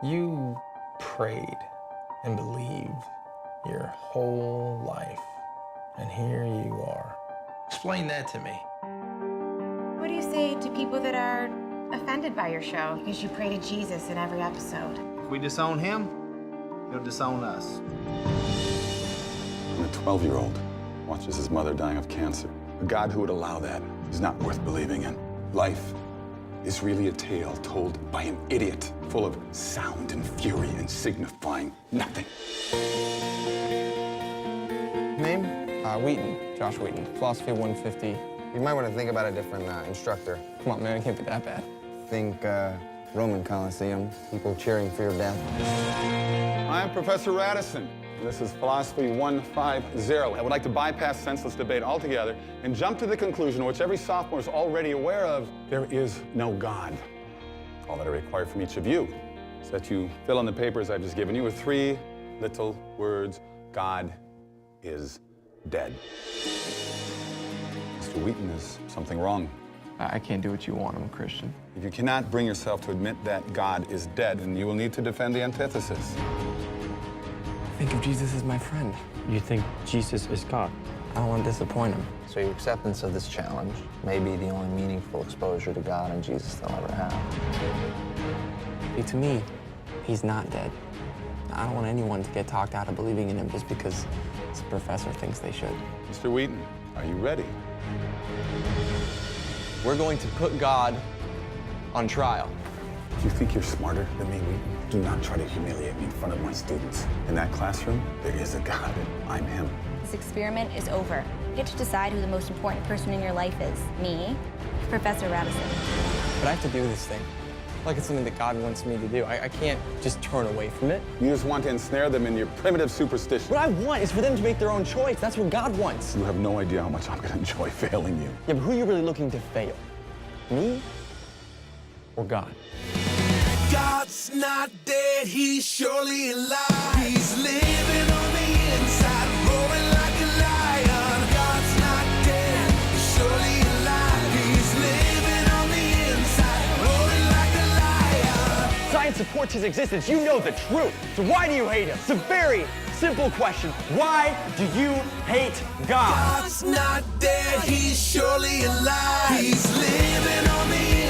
You prayed and believed your whole life, and here you are. Explain that to me. What do you say to people that are offended by your show because you pray to Jesus in every episode? If we disown him, he'll disown us. When a 12-year-old watches his mother dying of cancer, a God who would allow that is not worth believing in. Life is really a tale told by an idiot, full of sound and fury and signifying nothing. Name? Wheaton, Josh Wheaton, Philosophy 150. You might want to think about a different instructor. Come on, man, it can't be that bad. Think Roman Colosseum, people cheering for your death. I'm Professor Radisson. This is Philosophy 150. I would like to bypass senseless debate altogether and jump to the conclusion, which every sophomore is already aware of: there is no God. All that I require from each of you is that you fill in the papers I've just given you with 3 little words: God is dead. Mr. Wheaton, is something wrong? I can't do what you want. I'm a Christian. If you cannot bring yourself to admit that God is dead, then you will need to defend the antithesis. Think of Jesus as my friend. You think Jesus is God? I don't want to disappoint him. So your acceptance of this challenge may be the only meaningful exposure to God and Jesus they'll ever have. See, to me, he's not dead. I don't want anyone to get talked out of believing in him just because this professor thinks they should. Mr. Wheaton, are you ready? We're going to put God on trial. If you think you're smarter than me, Wheaton, do not try to humiliate me in front of my students. In that classroom, there is a God. I'm him. This experiment is over. You get to decide who the most important person in your life is. Me, Professor Radisson. But I have to do this thing. Like it's something that God wants me to do. I can't just turn away from it. You just want to ensnare them in your primitive superstition. What I want is for them to make their own choice. That's what God wants. You have no idea how much I'm going to enjoy failing you. Yeah, but who are you really looking to fail? Me or God? God's not dead, he's surely alive. He's living on the inside, roaring like a lion. God's not dead, he's surely alive. He's living on the inside, roaring like a lion. Science supports his existence. You know the truth. So why do you hate him? It's a very simple question. Why do you hate God? God's not dead, he's surely alive. He's living on the